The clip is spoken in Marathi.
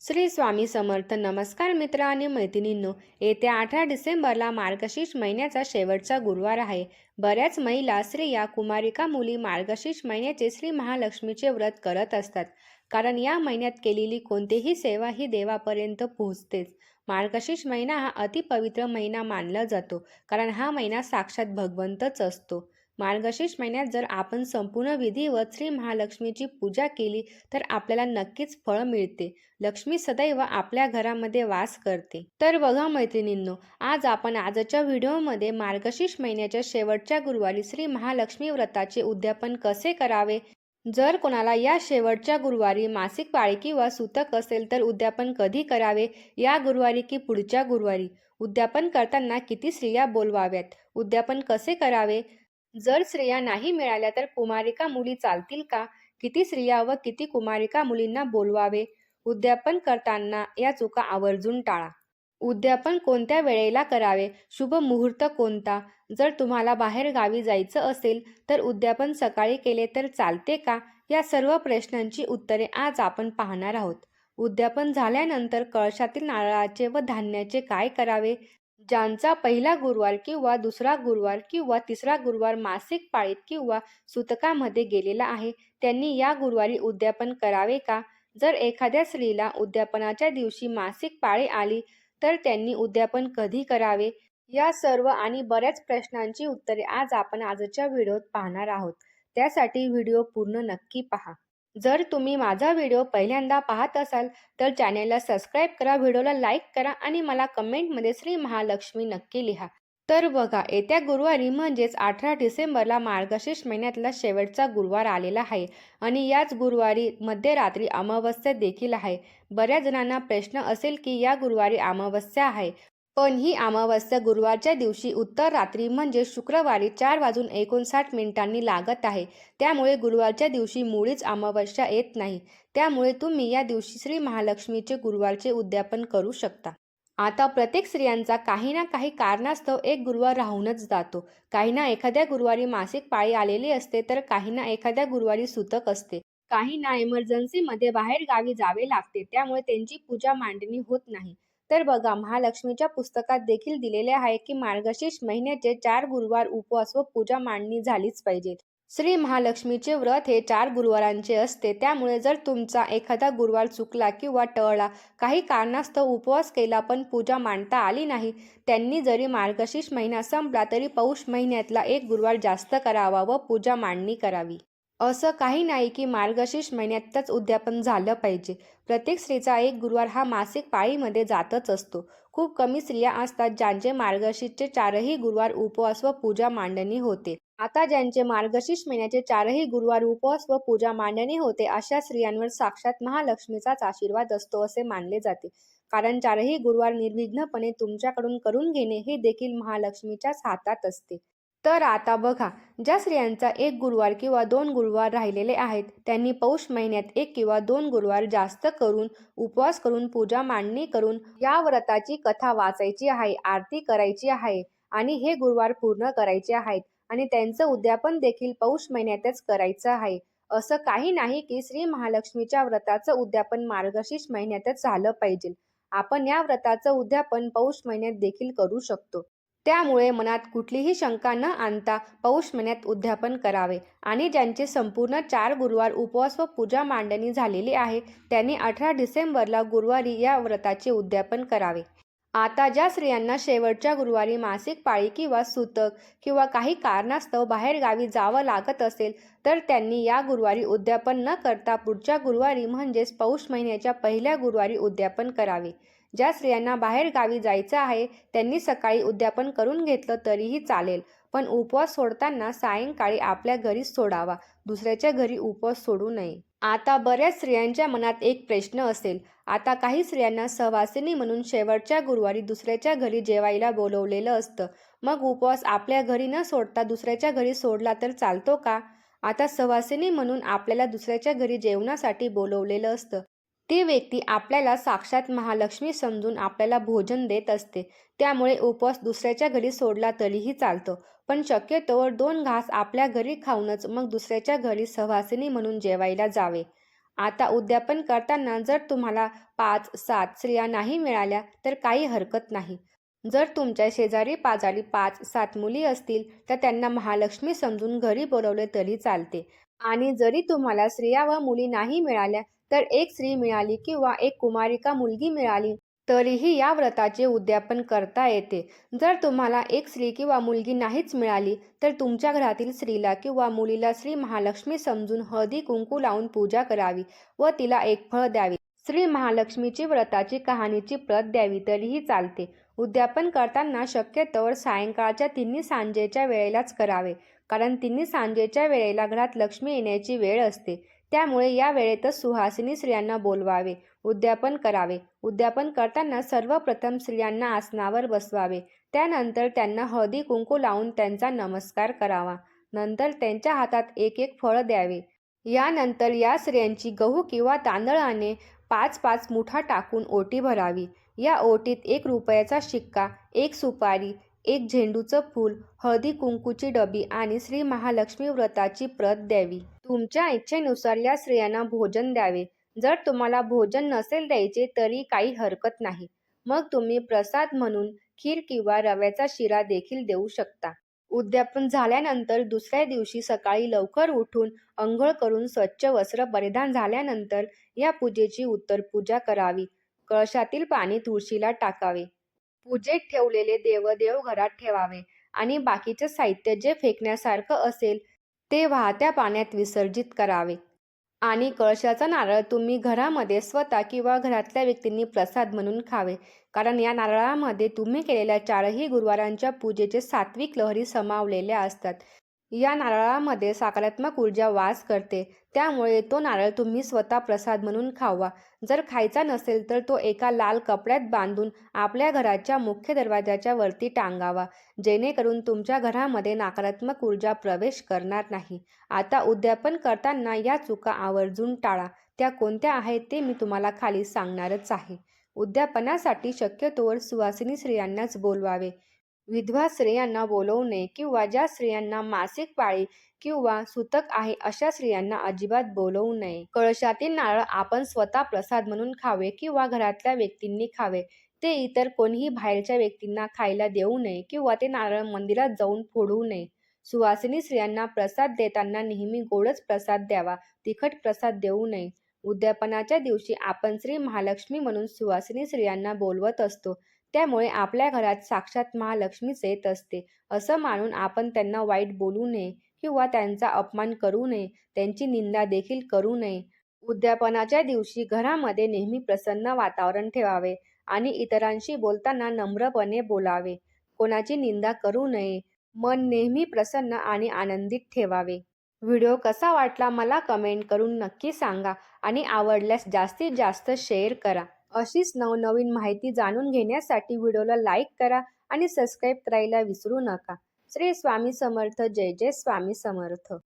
श्री स्वामी समर्थ. नमस्कार मित्र आणि मैत्रिणींनो. येत्या 18 डिसेंबरला मार्गशीर्ष महिन्याचा शेवटचा गुरुवार आहे. बऱ्याच महिला स्त्रिया कुमारिका मुली मार्गशीर्ष महिन्याचे श्री महालक्ष्मीचे व्रत करत असतात, कारण या महिन्यात केलेली कोणतीही सेवा ही देवापर्यंत पोहोचतेच. मार्गशीर्ष महिना हा अतिपवित्र महिना मानला जातो, कारण हा महिना साक्षात भगवंतच असतो. मार्गशीर्ष महिन्यात जर आपण संपूर्ण विधिवत श्री महालक्ष्मीची पूजा केली तर आपल्याला नक्कीच फळ मिळते. लक्ष्मी सदैव आपल्या घरामध्ये वास करते. तर बघा मैत्रिणींनो, आज आपण आजच्या व्हिडिओमध्ये मार्गशीर्ष महिन्याच्या शेवटच्या गुरुवारी श्री महालक्ष्मी व्रताचे उद्यापन कसे करावे, जर कोणाला या शेवटच्या गुरुवारी मासिक पाळी किंवा सुतक असेल तर उद्यापन कधी करावे, या गुरुवारी की पुढच्या गुरुवारी, उद्यापन करताना किती स्त्रिया बोलवाव्यात, उद्यापन कसे करावे, जर स्त्रिया नाही मिळाल्या तर कुमारिका मुली चालतील का, किती स्त्रिया व किती कुमारिका मुलींना बोलवावे, उद्यापन करताना या चुका आवर्जून टाळा. उद्यापन कोणत्या वेळेला करावे, शुभ मुहूर्त कोणता, जर तुम्हाला बाहेर गावी जायचं असेल तर उद्यापन सकाळी केले तर चालते का, या सर्व प्रश्नांची उत्तरे आज आपण पाहणार आहोत. उद्यापन झाल्यानंतर कळशातील नारळाचे व धान्याचे काय करावे, ज्यांचा पहिला गुरुवार किंवा दुसरा गुरुवार किंवा तिसरा गुरुवार मासिक पाळीत किंवा सुतकामध्ये गेलेला आहे त्यांनी या गुरुवारी उद्यापन करावे का, जर एखाद्या स्त्रीला उद्यापनाच्या दिवशी मासिक पाळी आली तर त्यांनी उद्यापन कधी करावे, या सर्व आणि बऱ्याच प्रश्नांची उत्तरे आज आपण आजच्या व्हिडिओत पाहणार आहोत. त्यासाठी व्हिडिओ पूर्ण नक्की पहा. जर तुम्ही माझा व्हिडिओ पहिल्यांदा पाहत असाल तर चॅनेलला सबस्क्राईब करा, व्हिडिओला लाईक करा आणि मला कमेंटमध्ये श्री महालक्ष्मी नक्की लिहा. तर बघा, येत्या गुरुवारी म्हणजेच 18 डिसेंबरला मार्गशीर्ष महिन्यातला शेवटचा गुरुवार आलेला आहे आणि याच गुरुवारी मध्यरात्री अमावस्या देखील आहे. बऱ्याच जणांना प्रश्न असेल की या गुरुवारी अमावस्या आहे, पण ही अमावस्या गुरुवारच्या दिवशी उत्तर रात्री म्हणजे शुक्रवारी 4:59 लागत आहे. त्यामुळे गुरुवारच्या दिवशी मुळीच अमावस्या येत नाही. त्यामुळे तुम्ही या दिवशी श्री महालक्ष्मीचे गुरुवारचे उद्यापन करू शकता. आता प्रत्येक स्त्रियांचा काही ना काही कारणास्तव एक गुरुवार राहूनच जातो. काहींना एखाद्या गुरुवारी मासिक पाळी आलेली असते तर काहींना एखाद्या गुरुवारी सुतक असते. काहींना इमर्जन्सीमध्ये बाहेर गावी जावे लागते, त्यामुळे त्यांची पूजा मांडणी होत नाही. तर बघा, महालक्ष्मीच्या पुस्तकात देखील दिलेले आहे की मार्गशीर्ष महिन्याचे 4 गुरुवार उपवास व पूजा मांडणी झालीच पाहिजे. श्री महालक्ष्मीचे व्रत हे 4 गुरुवारांचे असते. त्यामुळे जर तुमचा एखादा गुरुवार चुकला किंवा टळला, काही कारणास्तव उपवास केला पण पूजा मांडता आली नाही, त्यांनी जरी मार्गशीर्ष महिना संपला तरी पौष महिन्यातला एक गुरुवार जास्त करावा व पूजा मांडणी करावी. असं काही नाही की मार्गशीर्ष महिन्यातच उद्यापन झालं पाहिजे. प्रत्येक स्त्रीचा एक गुरुवार हा मासिक पाळीमध्ये जातच असतो. खूप कमी स्त्रिया असतात ज्यांचे मार्गशीर्षचे 4ही गुरुवार उपवास व पूजा मांडणी होते. आता ज्यांचे मार्गशीर्ष महिन्याचे 4ही गुरुवार उपवास व पूजा मांडणी होते अशा स्त्रियांवर साक्षात महालक्ष्मीचाच आशीर्वाद असतो असे मानले जाते, कारण 4ही गुरुवार निर्विघ्नपणे तुमच्याकडून करून घेणे हे देखील महालक्ष्मीच्याच हातात असते. तर आता बघा, ज्या स्त्रियांचा एक गुरुवार किंवा 2 गुरुवार राहिलेले आहेत त्यांनी पौष महिन्यात 1 किंवा 2 गुरुवार जास्त करून उपवास करून पूजा मांडणी करून या व्रताची कथा वाचायची आहे, आरती करायची आहे आणि हे गुरुवार पूर्ण करायचे आहेत आणि त्यांचं उद्यापन देखील पौष महिन्यातच करायचं आहे. असं काही नाही की श्री महालक्ष्मीच्या व्रताचं उद्यापन मार्गशीर्ष महिन्यातच झालं पाहिजे. आपण या व्रताचं उद्यापन पौष महिन्यात देखील करू शकतो. त्यामुळे मनात कुठलीही शंका न आणता पौष महिन्यात उद्यापन करावे आणि ज्यांचे संपूर्ण 4 गुरुवार उपवास व पूजा मांडणी झालेली आहे त्यांनी 18 डिसेंबरला गुरुवारी या व्रताचे उद्यापन करावे. आता ज्या स्त्रियांना शेवटच्या गुरुवारी मासिक पाळी किंवा सुतक किंवा काही कारणास्तव बाहेर गावी जावं लागत असेल तर त्यांनी या गुरुवारी उद्यापन न करता पुढच्या गुरुवारी म्हणजेच पौष महिन्याच्या पहिल्या गुरुवारी उद्यापन करावे. ज्या स्त्रियांना बाहेर गावी जायचं आहे त्यांनी सकाळी उद्यापन करून घेतलं तरीही चालेल, पण उपवास सोडताना सायंकाळी आपल्या घरीच सोडावा, दुसऱ्याच्या घरी उपवास सोडू नये. आता बऱ्याच स्त्रियांच्या मनात एक प्रश्न असेल, आता काही स्त्रियांना सहवासिनी म्हणून शेवटच्या गुरुवारी दुसऱ्याच्या घरी जेवायला बोलवलेलं असतं, मग उपवास आपल्या घरी न सोडता दुसऱ्याच्या घरी सोडला तर चालतो का? आता सहवासिनी म्हणून आपल्याला दुसऱ्याच्या घरी जेवणासाठी बोलवलेलं असतं, ती व्यक्ती आपल्याला साक्षात महालक्ष्मी समजून आपल्याला भोजन देत असते, त्यामुळे उपवास दुसऱ्याच्या घरी सोडला तरीही चालतो, पण शक्यतोवर 2 घास आपल्या घरी खाऊनच मग दुसऱ्याच्या घरी सहवासिनी म्हणून जेवायला जावे. आता उद्यापन करताना जर तुम्हाला 5-7 स्त्रिया नाही मिळाल्या तर काही हरकत नाही. जर तुमच्या शेजारी-पाजारी 5-7 मुली असतील तर त्यांना महालक्ष्मी समजून घरी बोलावले तरी चालते. आणि जरी तुम्हाला स्त्रिया व मुली नाही मिळाल्या तर एक स्त्री मिळाली किंवा एक कुमारिका मुलगी मिळाली तरीही या व्रताचे उद्यापन करता येते. जर तुम्हाला एक स्त्री किंवा मुलगी नाहीच मिळाली तर तुमच्या घरातील स्त्रीला किंवा मुलीला श्री महालक्ष्मी समजून हळदी-कुंकू लावून पूजा करावी व तिला एक फळ द्यावे. श्री महालक्ष्मीची व्रताची कहाणीची प्रत द्यावी तरीही चालते. उद्यापन करताना शक्यतोवर सायंकाळच्या तिन्ही सांजेच्या वेळेलाच करावे, कारण तिन्ही सांजेच्या वेळेला घरात लक्ष्मी येण्याची वेळ असते. त्यामुळे या वेळेतच सुहासिनी स्त्रियांना बोलवावे, उद्यापन करावे. उद्यापन करताना सर्वप्रथम स्त्रियांना आसनावर बसवावे. त्यानंतर त्यांना हळदी-कुंकू लावून त्यांचा नमस्कार करावा. नंतर त्यांच्या हातात एक एक फळ द्यावे. यानंतर या स्त्रियांची गहू किंवा तांदळाने 5-5 मुठा टाकून ओटी भरावी. या ओटीत ₹1 शिक्का, एक सुपारी, एक झेंडूचं फूल, हळदी-कुंकूची डबी आणि श्री महालक्ष्मी व्रताची प्रत द्यावी. तुमच्या इच्छेनुसार या स्त्रियांना भोजन द्यावे. जर तुम्हाला भोजन नसेल द्यायचे तरी काही हरकत नाही. मग तुम्ही प्रसाद म्हणून खीर किंवा रव्याचा शिरा देखील देऊ शकता. उद्यापन झाल्यानंतर दुसऱ्या दिवशी सकाळी लवकर उठून अंघोळ करून स्वच्छ वस्त्र परिधान झाल्यानंतर या पूजेची उत्तर पूजा करावी. कळशातील पाणी तुळशीला टाकावे. पूजेत ठेवलेले देवदेव घरात ठेवावे आणि बाकीचे साहित्य जे फेकण्यासारखं असेल ते वाहत्या पाण्यात विसर्जित करावे. आणि कळशाचा नारळ तुम्ही घरामध्ये स्वतः किंवा घरातल्या व्यक्तींनी प्रसाद म्हणून खावे, कारण या नारळामध्ये तुम्ही केलेल्या 4ही गुरुवारांच्या पूजेचे सात्विक लहरी सामावलेल्या असतात. या नारळामध्ये सकारात्मक ऊर्जा वास करते. त्यामुळे तो नारळ तुम्ही स्वतः प्रसाद म्हणून खावा. जर खायचा नसेल तर तो एका लाल कपड्यात बांधून आपल्या घराच्या मुख्य दरवाजाच्या वरती टांगावा, जेणेकरून तुमच्या घरामध्ये नकारात्मक ऊर्जा प्रवेश करणार नाही. आता उद्यापन करताना या चुका आवर्जून टाळा. त्या कोणत्या आहेत ते मी तुम्हाला खाली सांगणारच आहे. उद्यापनासाठी शक्यतोवर सुवासिनी स्त्रियांनाच बोलवावे. विधवा स्त्रियांना बोलवू नये किंवा ज्या स्त्रियांना मासिक पाळी किंवा सूतक आहे अशा स्त्रियांना अजिबात बोलवू नये. कळशातील नारळ आपण स्वतः प्रसाद म्हणून खावे किंवा घरातल्या व्यक्तींनी खावे. ते इतर कोणीही बाहेरच्या व्यक्तींना खायला देऊ नये किंवा ते नारळ मंदिरात जाऊन फोडू नये. सुवासिनी स्त्रियांना प्रसाद देताना नेहमी गोडच प्रसाद द्यावा, तिखट प्रसाद देऊ नये. उद्यापनाच्या दिवशी आपण श्री महालक्ष्मी म्हणून सुवासिनी स्त्रियांना बोलवत असतो. त्यामुळे आपल्या घरात साक्षात महालक्ष्मीच येत असते असं मानून आपण त्यांना वाईट बोलू नये किंवा त्यांचा अपमान करू नये, त्यांची निंदा देखील करू नये. उद्यापनाच्या दिवशी घरामध्ये नेहमी प्रसन्न वातावरण ठेवावे आणि इतरांशी बोलताना नम्रपणे बोलावे. कोणाची निंदा करू नये. मन नेहमी प्रसन्न आणि आनंदित ठेवावे. व्हिडिओ कसा वाटला मला कमेंट करून नक्की सांगा आणि आवडल्यास जास्तीत जास्त शेअर करा. अशीच नवनवीन माहिती जाणून घेण्यासाठी व्हिडिओला लाईक करा आणि सबस्क्राईब करायला विसरू नका. श्री स्वामी समर्थ. जय जय स्वामी समर्थ.